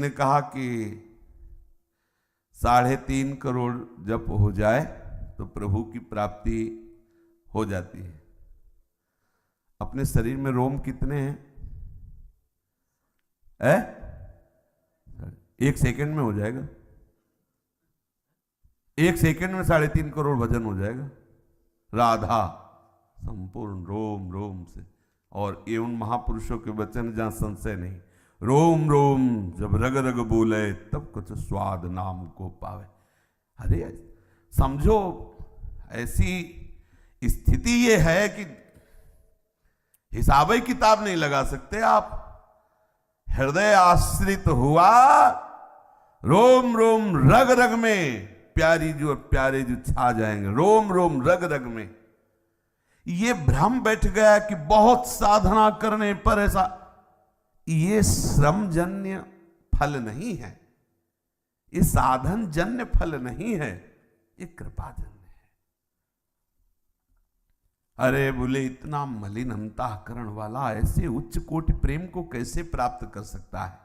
ने कहा कि 3.5 करोड़ जप हो जाए तो प्रभु की प्राप्ति हो जाती है। अपने शरीर में रोम कितने हैं? 1 सेकंड में हो जाएगा। 1 सेकंड में 3.5 करोड़ भजन हो जाएगा। राधा संपूर्ण रोम रोम से। और ये उन महापुरुषों के वचन जहां संशय नहीं। रोम रोम जब रग रग बोले तब कुछ स्वाद नाम को पावे। अरे समझो, ऐसी स्थिति ये है कि हिसाब किताब नहीं लगा सकते आप। हृदय आश्रित हुआ, रोम रोम रग रग में प्यारी जो और प्यारे जो छा जाएंगे, रोम रोम रग रग में। ये भ्रम बैठ गया कि बहुत साधना करने पर ऐसा, ये श्रमजन्य फल नहीं है, ये साधन जन्य फल नहीं है, ये कृपाजन्य है। अरे बोले इतना मलिन अंतःकरण वाला ऐसे उच्च कोटि प्रेम को कैसे प्राप्त कर सकता है?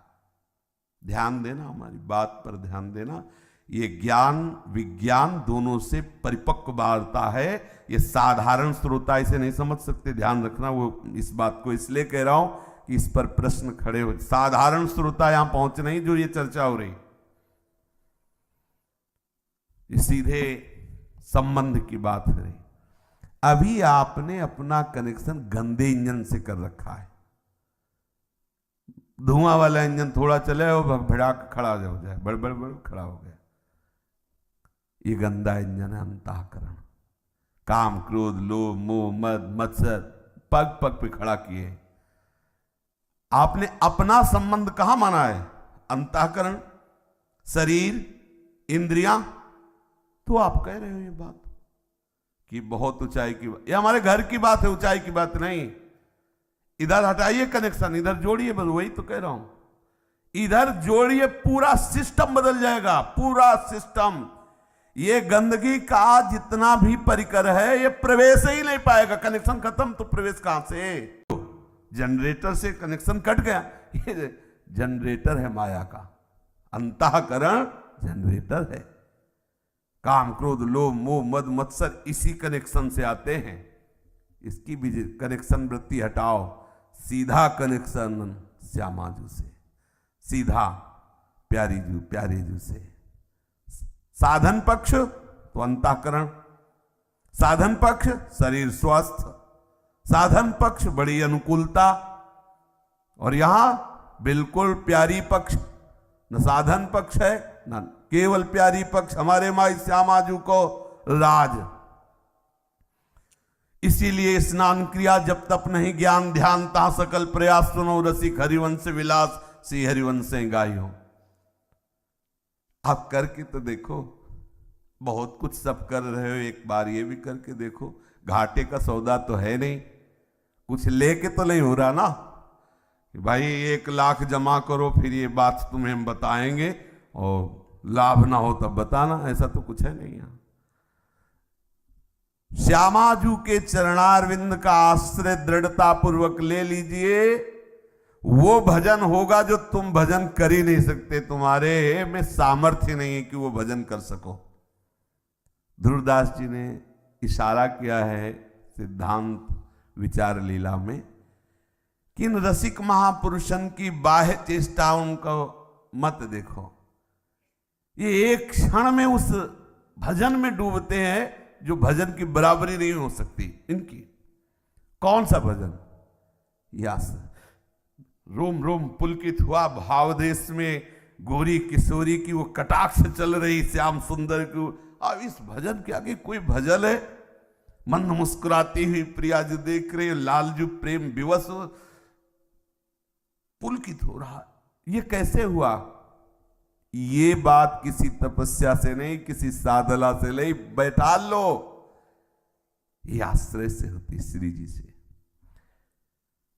ध्यान देना, हमारी बात पर ध्यान देना। ये ज्ञान विज्ञान दोनों से परिपक्व वार्ता है। ये साधारण श्रोता इसे नहीं समझ सकते, ध्यान रखना। वो इस बात को इसलिए कह रहा हूं कि इस पर प्रश्न खड़े हो। साधारण श्रोता यहां पहुंच नहीं जो ये चर्चा हो रही। ये सीधे संबंध की बात करें। अभी आपने अपना कनेक्शन गंदे इंजन से कर रखा है। धुआं वाला इंजन थोड़ा चले और भड़ाक खड़ा हो जाए, बड़ खड़ा हो गया। ये गंदा इंजन है अंतःकरण। काम क्रोध लोभ मोह मद मत्सर पग पग पे खड़ा किए। आपने अपना संबंध कहां माना है? अंतःकरण, शरीर, इंद्रियां। तो आप कह रहे हो ये बात कि बहुत ऊंचाई की बात, ये हमारे घर की बात है, ऊंचाई की बात नहीं। इधर हटाइए कनेक्शन, इधर जोड़िए, बस वही तो कह रहा हूं। इधर जोड़िए, पूरा सिस्टम बदल जाएगा, पूरा सिस्टम। ये गंदगी का जितना भी परिकर है ये प्रवेश ही नहीं पाएगा। कनेक्शन खत्म तो प्रवेश कहां से? जनरेटर से कनेक्शन कट गया। ये जनरेटर है माया का, अंतःकरण जनरेटर है। काम क्रोध लोभ मोह मद मत्सर इसी कनेक्शन से आते हैं। इसकी भी कनेक्शन वृत्ति हटाओ, सीधा कनेक्शन श्यामाजू से, सीधा प्यारी जू से। साधन पक्ष तो अंतःकरण, साधन पक्ष शरीर स्वस्थ, साधन पक्ष बड़ी अनुकूलता। और यहां बिल्कुल प्यारी पक्ष, न साधन पक्ष है न केवल प्यारी पक्ष। हमारे माई श्यामाजू को राज। इसीलिए स्नान क्रिया जब तप नहीं ज्ञान ध्यान ता सकल प्रयास सुनो रसिक हरिवंश विलास सी हरिवंश गायो। आप करके तो देखो, बहुत कुछ सब कर रहे हो, एक बार ये भी करके देखो। घाटे का सौदा तो है नहीं, कुछ लेके तो नहीं हो रहा ना कि भाई 1 लाख जमा करो फिर ये बात तुम्हें हम बताएंगे और लाभ ना हो तब बताना, ऐसा तो कुछ है नहीं। यहां श्यामाजू के चरणारविंद का आश्रय दृढ़ता पूर्वक ले लीजिए। वो भजन होगा जो तुम भजन कर ही नहीं सकते, तुम्हारे में सामर्थ्य नहीं है कि वो भजन कर सको। ध्रुवदास जी ने इशारा किया है सिद्धांत विचार लीला में कि इन रसिक महापुरुषन की बाह्य चेष्टाओं को मत देखो। ये एक क्षण में उस भजन में डूबते हैं जो भजन की बराबरी नहीं हो सकती इनकी। कौन सा भजन? यास रोम रोम पुलकित हुआ भाव देश में, गोरी किशोरी की वो कटाक्ष चल रही श्याम सुंदर की। अब इस भजन के आगे कोई भजन है? मन मुस्कुराती हुई प्रिया जो देख रहे, लालजू प्रेम विवश पुलकित हो रहा। ये कैसे हुआ? ये बात किसी तपस्या से नहीं, किसी साधना से नहीं, बैठा लो, ये आश्रय से होती, श्री जी से।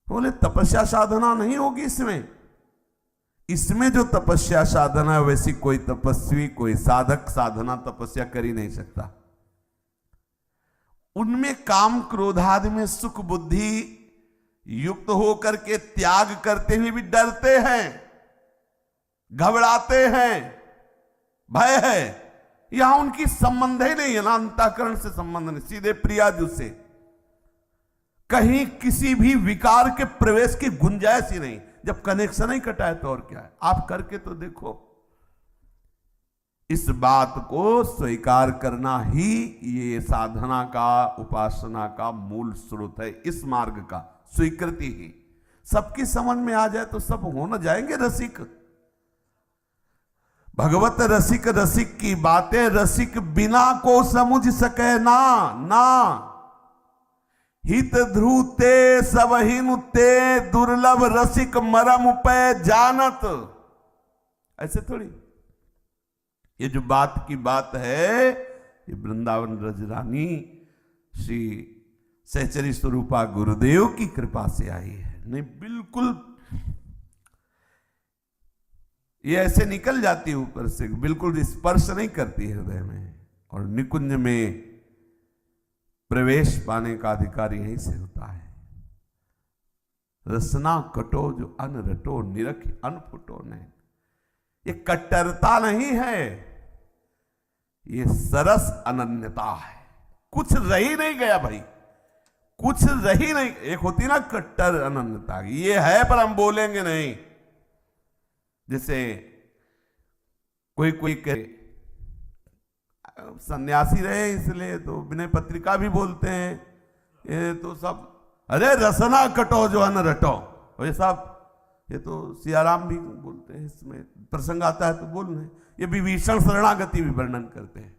बोले तपस्या साधना नहीं होगी इसमें। इसमें जो तपस्या साधना है वैसी कोई तपस्वी, कोई साधक साधना तपस्या कर ही नहीं सकता। उनमें काम क्रोधादि में सुख बुद्धि युक्त होकर के त्याग करते हुए भी डरते हैं। घबराते हैं, भय है। यहां उनकी संबंध ही नहीं है ना, अंतःकरण से संबंध नहीं, सीधे प्रियाजू से। कहीं किसी भी विकार के प्रवेश की गुंजाइश ही नहीं। जब कनेक्शन ही कटा है तो और क्या है, आप करके तो देखो। इस बात को स्वीकार करना ही ये साधना का, उपासना का मूल स्रोत है। इस मार्ग का स्वीकृति ही। सबकी समझ में आ जाए तो सब हो न जाएंगे रसिक। भगवत रसिक रसिक की बातें रसिक बिना को समझ सके ना। हित ध्रुते सबहिन ते दुर्लभ रसिक मरम पे जानत। ऐसे थोड़ी, ये जो बात की बात है, ये वृंदावन रजरानी श्री सहचरी स्वरूपा गुरुदेव की कृपा से आई है। नहीं, बिल्कुल ये ऐसे निकल जाती है ऊपर से, बिल्कुल स्पर्श नहीं करती हृदय में। और निकुंज में प्रवेश पाने का अधिकार यहीं से होता है। रसना कटो जो अन रटो निरख अन फुटो नहीं। ये कट्टरता नहीं है, ये सरस अनन्यता है। कुछ रही नहीं गया भाई, कुछ रही नहीं। एक होती ना कट्टर अनन्यता, ये है पर हम बोलेंगे नहीं। जैसे कोई के सन्यासी रहे इसलिए तो विनय पत्रिका भी बोलते हैं, ये तो सब अरे रसना कटो जो अन रटो, ये सब, ये तो सियाराम भी बोलते हैं। इसमें प्रसंग आता है तो बोल रहे हैं। ये विभीषण शरणागति भी वर्णन करते हैं।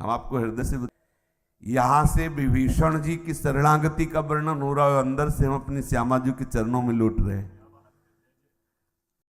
हम आपको हृदय से, यहां से विभीषण जी की शरणागति का वर्णन हो रहा है, अंदर से हम अपनी श्यामा जी के चरणों में लौट रहे हैं।